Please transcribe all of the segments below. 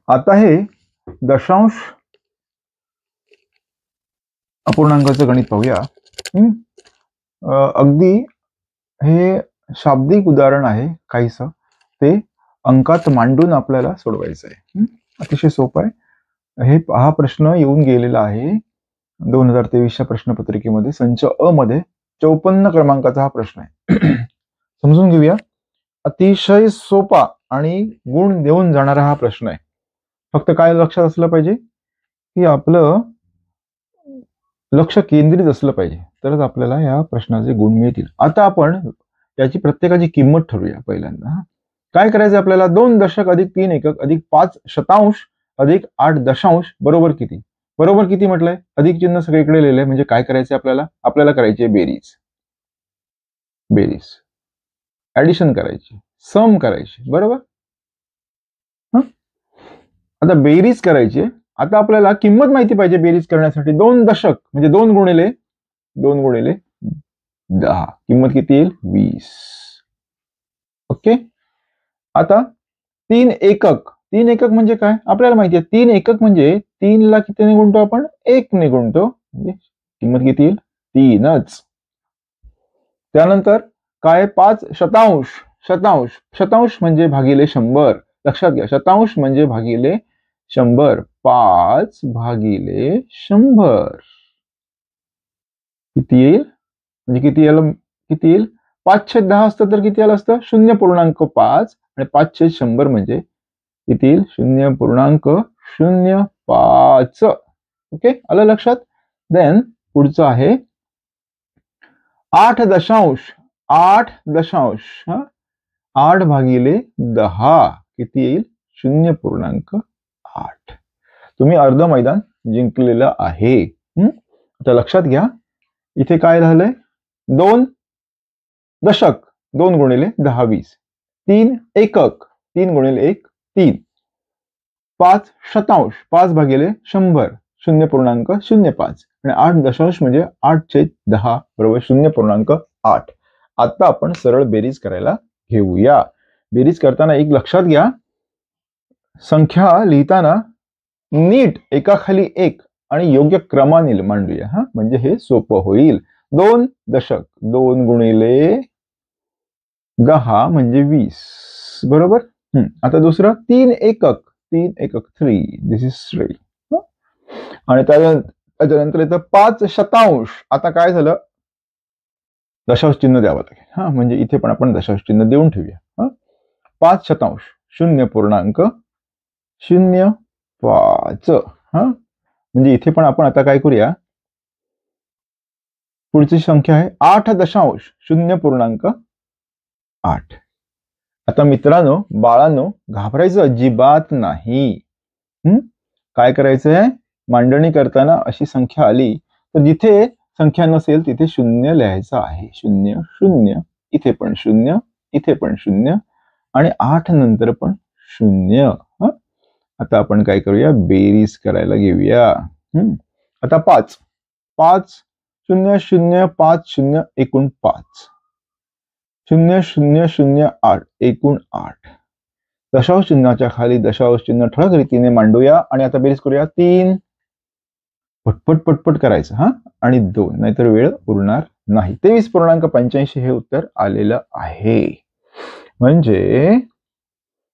आता हे दशांश अपूर्णांकाचं गणित पाहूया. अगदी हे शाब्दिक उदाहरण आहे काहीसं, ते अंकात मांडून आपल्याला सोडवायचं आहे. अतिशय सोपं आहे. हा प्रश्न येऊन गेलेला आहे 2023च्या प्रश्नपत्रिकेमध्ये. संच अ मध्ये 54 क्रमांकाचा हा प्रश्न आहे. समजून घेऊया. अतिशय सोपा आणि गुण देऊन जाणारा हा प्रश्न आहे. फक्त काय लक्षात असलं पाहिजे की आपलं लक्ष केंद्रित असलं पाहिजे, तरच आपल्याला या प्रश्नाचे गुण मिळतील. आता आपण याची प्रत्येकाची किंमत ठरवूया. पहिल्यांदा काय करायचं आपल्याला, 2 दशक अधिक 3 एकक अधिक 5 शतांश अधिक 8 दशांश बरोबर किती. बरोबर किती म्हटलंय, अधिक चिन्ह सगळीकडे लिहिलंय. म्हणजे काय करायचं आपल्याला करायची बेरीज, ऍडिशन करायची, सम करायची. बरोबर. आता बेरीज करायची. आता आपल्याला किंमत माहिती पाहिजे बेरीज करण्यासाठी. 2 दशक म्हणजे 2 गुणिले 10. किंमत किती येईल, 20. ओके. आता 3 एकक. 3 एकक म्हणजे काय आपल्याला माहिती आहे. 3 एकक म्हणजे 3 ला कितीने गुणतो आपण, 1 ने गुणतो. म्हणजे किंमत किती येईल, 3च. त्यानंतर काय, 5 शतांश. शतांश म्हणजे भागिले 100. लक्षात घ्या, शतांश म्हणजे भागिले 100. 5 भागिले 100 किती येईल, म्हणजे किती येईल 5/10 असतं तर किती आलं असतं, 0.5. आणि 5/100 म्हणजे किती येईल, 0.05. ओके, आलं लक्षात. देन पुढचं आहे 8 दशांश. 8 भागिले 10 किती येईल, 0.8. तुम्ही अर्ध मैदान जिंकलेलं आहे. आता लक्षात घ्या, इथे काय झालंय, 2 दशक 2 गुणिले 10 20. 3 एकक 3 गुणिले 1 3. 5 शतांश 5 भागिले 100 0.05. आणि 8 दशांश म्हणजे 8/10 बरोबर 0.8. आता आपण सरळ बेरीज करायला घेऊया. बेरीज करताना एक लक्षात घ्या, संख्या लिहिताना नीट एकाखाली एक आणि योग्य क्रमाने मांडूया. म्हणजे हे सोपं होईल. 2 दशक 2 गुणिले 10 म्हणजे 20 बरोबर. आता दुसरं 3 एकक 3 दिस इज 3. आणि त्यानंतर येतं 5 शतांश. आता काय झालं, दशांश चिन्ह द्यावं लागेल. म्हणजे इथे पण आपण दशांश चिन्ह देऊन ठेवूया. 5 शतांश 0.05. म्हणजे इथे पण आपण आता काय करूया, पुढची संख्या आहे 8 दशांश 0.8. आता मित्रांनो बाळांनो, घाबरायचं अजिबात नाही. काय करायचंय, मांडणी करताना अशी संख्या आली तर जिथे संख्या नसेल तिथे 0 लिहायचं आहे. 0 0, इथे पण 0, इथे पण 0 आणि 8 नंतर पण 0. आता आपण काय करूया, बेरीज करायला घेऊया. आता 5 0 0 5 0 एकूण 5. 0 0 0 8 एकूण 8. दशांश चिन्हाच्या खाली दशांश चिन्ह ठळक रीतीने मांडूया आणि आता बेरीज करूया. 3 पटपट करायचं आणि 2, नाहीतर वेळ उरणार नाही. 23.85 हे उत्तर आलेलं आहे. म्हणजे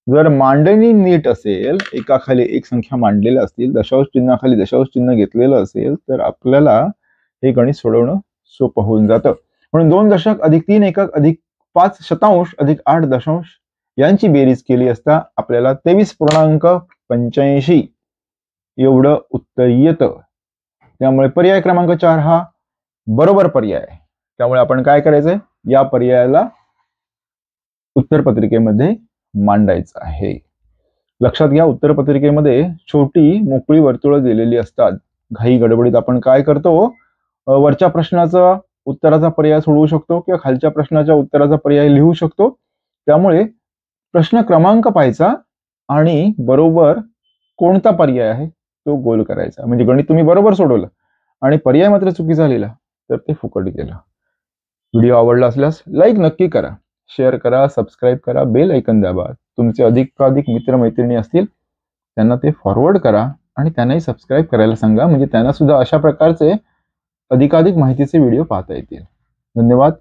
जर मांडणी नीट असेल, एकाखाली एक संख्या मांडलेल्या असतील, दशांश चिन्हाखाली दशांश चिन्ह घेतलेलं असेल, तर आपल्याला हे गणित सोडवणं सोपं होऊन जातं. म्हणून 2 दशक अधिक 3 एकक अधिक 5 शतांश अधिक 8 दशांश यांची बेरीज केली असता आपल्याला 23.85 एवढं उत्तर येतं. त्यामुळे पर्याय क्रमांक 4 हा बरोबर पर्याय आहे. त्यामुळे आपण काय करायचंय, या पर्यायाला उत्तरपत्रिकेमध्ये मांडायचं आहे. लक्षात घ्या, उत्तरपत्रिकेमध्ये छोटी मोकळी वर्तुळं दिलेली असतात. घाई गडबडीत आपण काय करतो, वरच्या प्रश्नाचा उत्तराचा पर्याय सोडवू शकतो किंवा खालच्या प्रश्नाच्या उत्तराचा पर्याय लिहू शकतो. त्यामुळे प्रश्न क्रमांक पाहायचा आणि बरोबर कोणता पर्याय आहे तो गोल करायचा. म्हणजे गणित तुम्ही बरोबर सोडवलं आणि पर्याय मात्र चुकीचा लिहिला तर ते फुकट गेलं. व्हिडिओ आवडला असल्यास लाईक नक्की करा, शेअर करा, सबस्क्राईब करा, बेल ऐकन दाबा. तुमचे अधिकाधिक मित्रमैत्रिणी असतील त्यांना ते फॉरवर्ड करा आणि त्यांनाही सबस्क्राईब करायला सांगा, म्हणजे त्यांना सुद्धा अशा प्रकारचे अधिकाधिक माहितीचे व्हिडिओ पाहता येतील. धन्यवाद.